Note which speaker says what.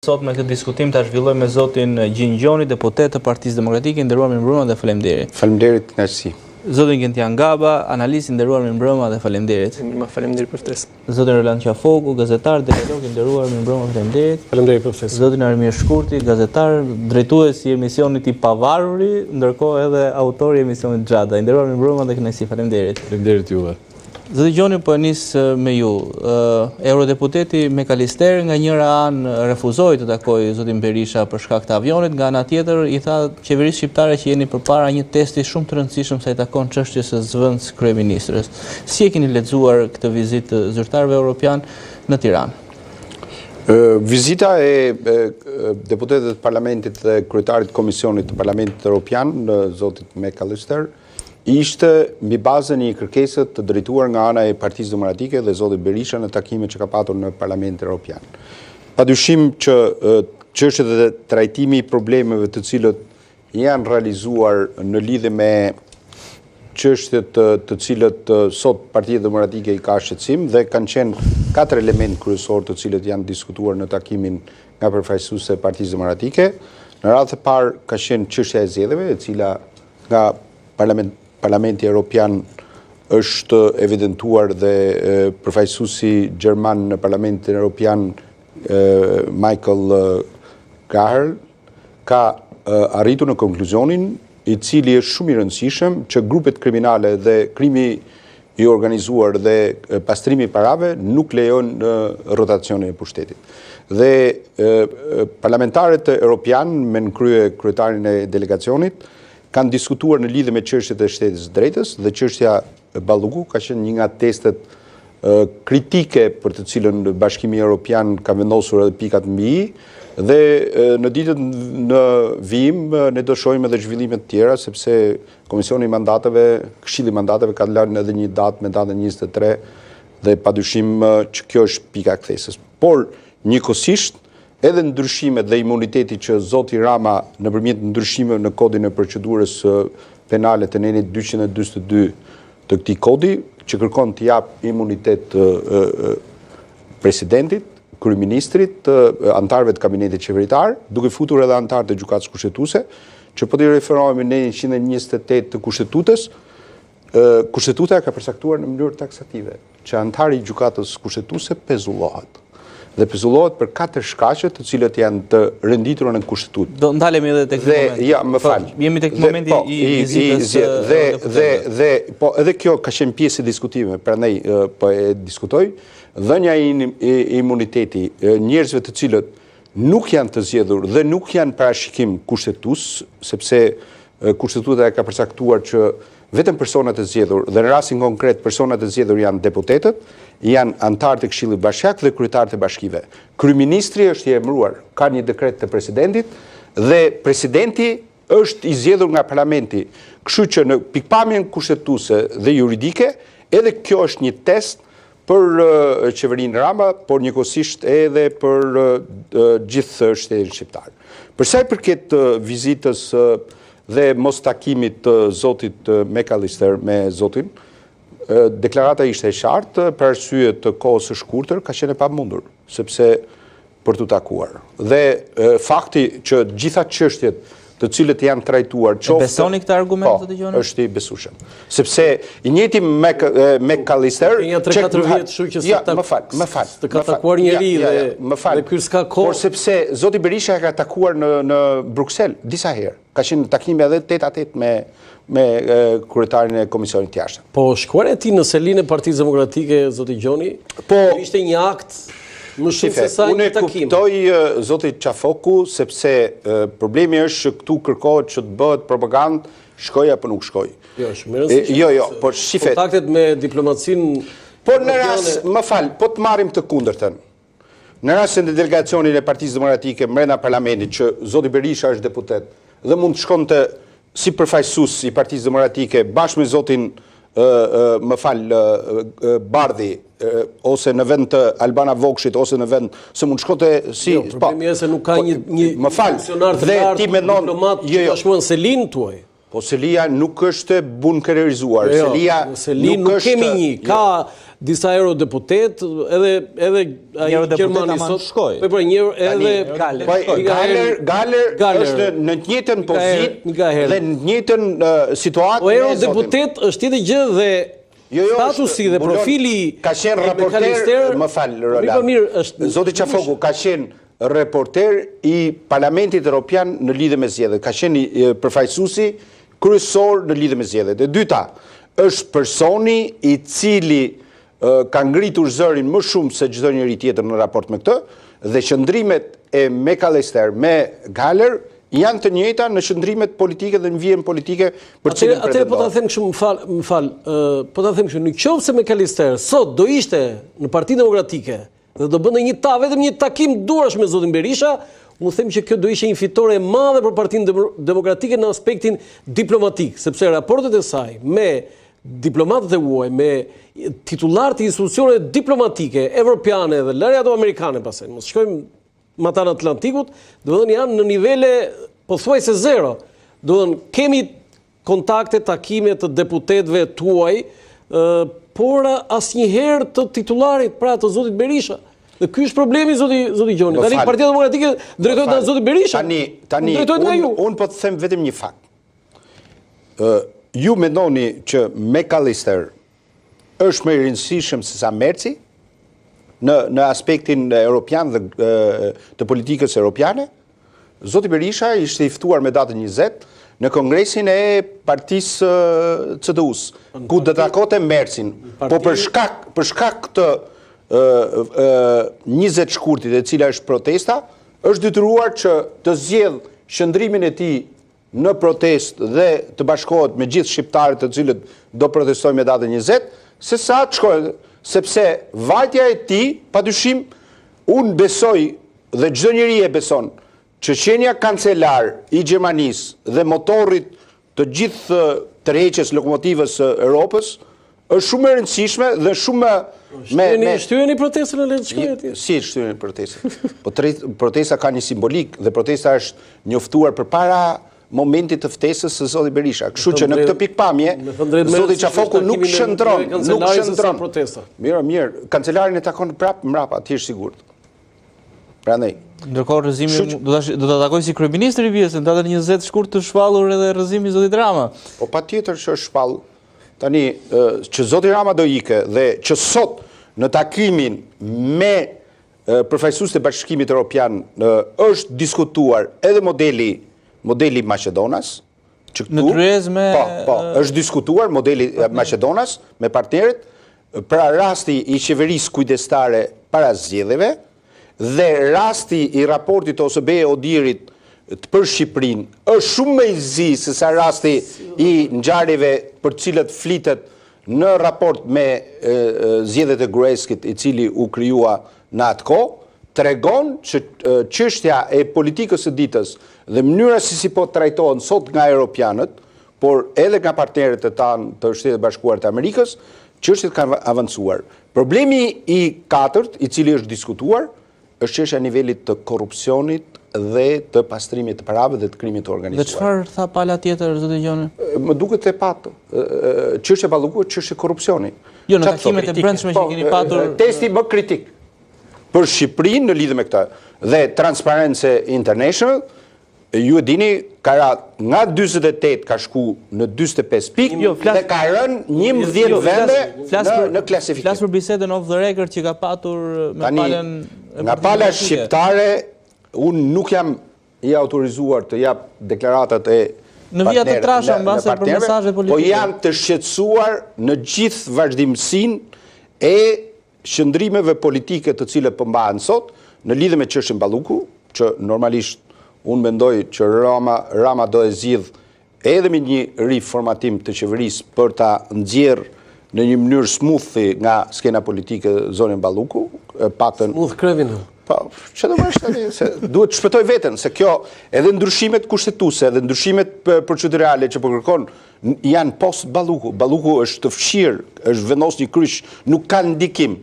Speaker 1: Sot me këtë diskutim ta zhvillojmë me zotin Gjingjoni, deputet të Partisë Demokratike, nderuar mirëmbrëma dhe faleminderit.
Speaker 2: Faleminderit, kënaqësi.
Speaker 1: Zotin Gentian Gaba, analist, nderuar mirëmbrëma dhe faleminderit.
Speaker 3: Faleminderit për ftesën.
Speaker 1: Zotin Roland Qafoku, gazetar, delegog, nderuar mirëmbrëma, faleminderit.
Speaker 3: Faleminderit për ftesën.
Speaker 1: Zotin Armir Shkurti, gazetar, drejtues i emisionit I Pavaruri, ndërkohë edhe autori I emisionit Xhada. Nderuar mirëmbrëma dhe kënaqësi, faleminderit.
Speaker 3: Faleminderit juve.
Speaker 1: Zoti Gjoni, po nis me ju. Eurodeputeti McAllister nga njëra anë refuzoi të takojë zotin Berisha për shkak të avionit, nga ana tjetër I tha qeverisë shqiptare që jeni përpara një testi shumë të rëndësishëm sa I takon çështjes së zvendës kryeministrës. Si e keni lexuar këtë vizitë të zyrtarëve europian në Tiranë?
Speaker 2: Vizita e deputetit të Parlamentit dhe kryetarit të Komisionit të Parlamentit Evropian, zotit McAllister, ishte mbi bazën e një kërkese të drejtuar nga ana e Partisë Demokratike dhe zotit Berisha në takimet që ka patur në Parlamentin Evropian. Padyshim që çështjet e trajtimi I problemeve të cilët janë realizuar në lidhje me çështjet të cilët sot Partia Demokratike I ka shqetësim dhe kanë qenë 4 elementë kryesor të cilët janë diskutuar në takimin nga përfaqësuese e Partisë Demokratike. Në radhë të parë ka qenë çështja e zgjedhjeve, e cila nga Parlamenti Evropian është evidentuar dhe përfaqësuesi gjerman në Parlamentin Evropian Michael Gahler ka arritur në konkluzionin I cili është shumë I rëndësishëm që grupet kriminale dhe krimi I organizuar dhe pastrimi I parave nuk lejon rotacionin e pushtetit. Dhe parlamentarët Evropian me në kryetarin e delegacionit kanë diskutuar në lidhje me çështjet e shtetit të drejtës dhe çështja e Balluku ka qenë një nga testet kritike për të cilën Bashkimi Evropian ka vendosur edhe pikat mbi I dhe në ditët në vijim ne do shohim edhe zhvillime të tjera sepse Komisioni I Mandateve, Këshilli I Mandateve ka lënë edhe një datë me datën 23 dhe padyshim që kjo është pika e kthesës. Por njëkohësisht edhe ndryshimet dhe imuniteti që zoti Rama nëpërmjet ndryshimeve në kodin e procedurës penale të nenit 242 të këtij kodi, që kërkon të jap imunitet presidentit, kryeministrit, antarëve të kabinetit qeveritar, duke futur edhe antarët e gjykatës kushtetuese, që po të referohemi në 128 të kushtetutës, kushtetuta ka përcaktuar në mënyrë taksative që antari I gjykatës kushtetuese pezullohet. Dhe pezullohet për 4 shkaqe të cilët janë të renditura në kushtetutë.
Speaker 1: Do ndalemi edhe tek këtë moment.
Speaker 2: Ja, më fal.
Speaker 1: Jemi tek momenti I vizitës
Speaker 2: dhe po edhe kjo ka qenë pjesë e diskutimeve, prandaj po e diskutoj, dhënia I imuniteti njerëzve të cilët nuk janë të zgjedhur dhe nuk janë parashikim kushtetues, sepse kushtetuta ka përcaktuar që vetëm personat e zgjedhur dhe në rastin konkret personat e zgjedhur janë deputetët, janë antarët e Këshillit Bashkiak dhe kryetarët e bashkive. Kryeministri është I emëruar, ka një dekret të presidentit dhe presidenti është I zgjedhur nga parlamenti. Kështu që në pikpamjen kushtetuese dhe juridike, edhe kjo është një test për qeverinë Rama, por njëkohësisht edhe për gjithë shtetin shqiptar. Për sa I përket vizitës dhe mos takimit të zotit McAllister me zotin, deklarata ishte e qartë, për arsye të kohës së shkurtër ka qenë e pamundur, sepse për të takuar. Dhe fakti që gjitha çështjet të cilët janë trajtuar qoftë.
Speaker 1: Besoni këtë argument të Gjoni?
Speaker 2: Është I besueshëm. Sepse I njëjti McAllister
Speaker 3: ja 3-4 vjet kështu që
Speaker 2: më fal.
Speaker 3: Të ka takuar njëri dhe ky s'ka kohë.
Speaker 2: Por sepse zoti Berisha ka takuar në Bruksel disa herë. Ka qenë takime edhe 8-8 me kryetarin e Komisionit të Jashtëm.
Speaker 3: Po shkuarja e tij në selinë e Partisë Demokratike zoti Gjoni, ishte një akt më shumë se sa një takim.
Speaker 2: Unë kuptoj zoti Qafoku sepse problemi është që këtu kërkohet që të bëhet propagandë, shkoj apo nuk shkoj.
Speaker 3: Jo, shumë rëndësishme.
Speaker 2: Jo, por shifet.
Speaker 3: Kontaktet me diplomacinë.
Speaker 2: Por në rast, më fal, po të marrim të kundërtën. Në rastin e delegacionit e Partisë Demokratike brenda parlamentit që zoti Berisha është deputet dhe mund të shkonte si përfaqësues I Partisë Demokratike bashkë me zotin Bardhi ose në vend të Albana Vokshit ose në vend se mund shkote si
Speaker 3: problemi është se nuk ka një funksionar të lartë diplomat që ta shkuan selinë tuaj.
Speaker 2: Po Selia nuk është bunkererizuar.
Speaker 3: Selia nuk kemi një, ka disa eurodeputet, edhe ai Gjermani
Speaker 1: shkoi.
Speaker 3: Po edhe
Speaker 2: Galer është në të njëjtën pozitë dhe në të njëjtën situatë.
Speaker 3: Po eurodeputet është tjetër gjë dhe statusi dhe profili
Speaker 2: ka qenë raporter, më fal Roland. Zoti Qafoku ka qenë reporter i Parlamentit Evropian në lidhje me zgjedhjet. Ka qenë përfaqësuesi kryesor në lidhje me zgjedhjet. E dyta, është personi i cili ka ngritur zërin më shumë se çdo njeri tjetër në raport me këtë, dhe qëndrimet e McAllister me Galler janë të njëjta në qëndrimet politike dhe në vijën politike për cilën pretendon.
Speaker 3: Atëherë po ta them kështu, më fal, po ta them kështu, në qoftë se McAllister sot do ishte në Partinë Demokratike dhe do bënte vetëm një takim duarash me zotin Berisha, unë them që kjo do ishte një fitore e madhe për Partinë Demokratike në aspektin diplomatik, sepse raportet e saj me diplomatët e huaj, me titullar të institucioneve diplomatike evropiane dhe larja ato amerikane, pastaj mos shkojmë matarë Atlantikut, do të thënë janë në nivele pothuajse zero. Do të thënë kemi kontakte, takime të deputetëve tuaj, por asnjëherë të titularit, pra të zotit Berisha. Dhe ky është problemi zoti Gjoni. Tani Partia Demokratike drejtohet nga zoti Berisha.
Speaker 2: Tani unë po të them vetëm një fakt. Ju mendoni që McAllister është më i rëndësishëm se sa Merci në aspektin europian dhe të politikës europiane? Zoti Berisha ishte i ftuar me datën 20 në kongresin e partisë CDU-s, ku do të takonte Mercin. Po për shkak të 20 shkurtit e cila është protesta, është detyruar që të zgjedh qëndrimin e tij në protest dhe të bashkohet me gjithë shqiptarët të cilët do protestojnë me datën 20, sesa të shkojnë, sepse vajtja e tij, padyshim, unë besoj dhe çdo njeri e beson që qenia kancelar i Gjermanisë dhe motorit të gjithë tërheqjes lokomotivës së Europës është shumë e rëndësishme dhe shumë
Speaker 3: Shtyheni protestën e le të shkojë atje.
Speaker 2: Si shtyheni protestën? Po protesta ka një simbolik dhe protesta është njoftuar përpara momentit të ftesës së zotit Berisha. Kështu që në këtë pikpamje, zoti Qafoku nuk shëndron. Mirë, kancelarin e takon prapë mrapa, ti është sigurt. Prandaj.
Speaker 1: Ndërkohë rrëzimi do ta takoj si kryeministër i vjes, në datën 20 shkurt të shpallur edhe rrëzimi i zotit Rama.
Speaker 2: Po patjetër që është shpallur. Tani që zoti Rama do ike dhe që sot në takimin me përfaqësuesit e Bashkimit Evropian është diskutuar edhe modeli Maqedonas, që këtu
Speaker 1: në tryez me
Speaker 2: është diskutuar modeli Maqedonas me partnerët pra rasti i qeverisë kujdestare para zgjedhjeve dhe rasti i raportit të OSBE Odirit për Shqipërinë është shumë më i zi se sa rasti i ngjarjeve për cilët flitet në raport me zgjedhjet e Gruevskit, i cili u krijua në atë kohë, tregon që çështja e politikës së ditës dhe mënyra si po trajtohen sot nga europianët, por edhe nga partnerët e tanë të Shtetit Bashkuar të Amerikës, çështjet kanë avancuar. Problemi i katërt, i cili është diskutuar, është çështja e nivelit të korrupsionit dhe të pastrimit të parave dhe të krimit të organizuar.
Speaker 1: Dhe çfarë tha pala tjetër zoti Gjoni?
Speaker 2: Më duket e patë. Çështja e Balluku është çështje korrupsioni.
Speaker 1: Jo, në takimet e brendshme që keni patur.
Speaker 2: Testi më kritik për Shqipërinë në lidhje me këtë dhe Transparency International, ju e dini, ka nga 48 ka shku në 45 pikë dhe ka rënë 11 vende në klasifikim.
Speaker 1: Flas për bisedën off the record që ka patur me palën.
Speaker 2: Nga pala shqiptare, unë nuk jam i autorizuar të jap deklaratat e
Speaker 1: në vija të trasha mbase për mesazhe politike.
Speaker 2: Po janë të shqetësuar në gjithë vazhdimsinë e qëndrimeve politike të cilët po mbahen sot në lidhje me çështjen Balluku, që normalisht unë mendoj që Rama do e zgjidh edhe me një riformatim të qeverisë për ta nxjerrë në një mënyrë smoothi nga skena politike zonën Balluku, paktën
Speaker 3: smooth krevin.
Speaker 2: Po, që do bësh tani, se duhet të shpëtoj veten, se kjo edhe ndryshimet kushtetuese, edhe ndryshimet procedurale që po kërkon janë post Balluku. Balluku është të fshirë, është vendos një kryq, nuk ka ndikim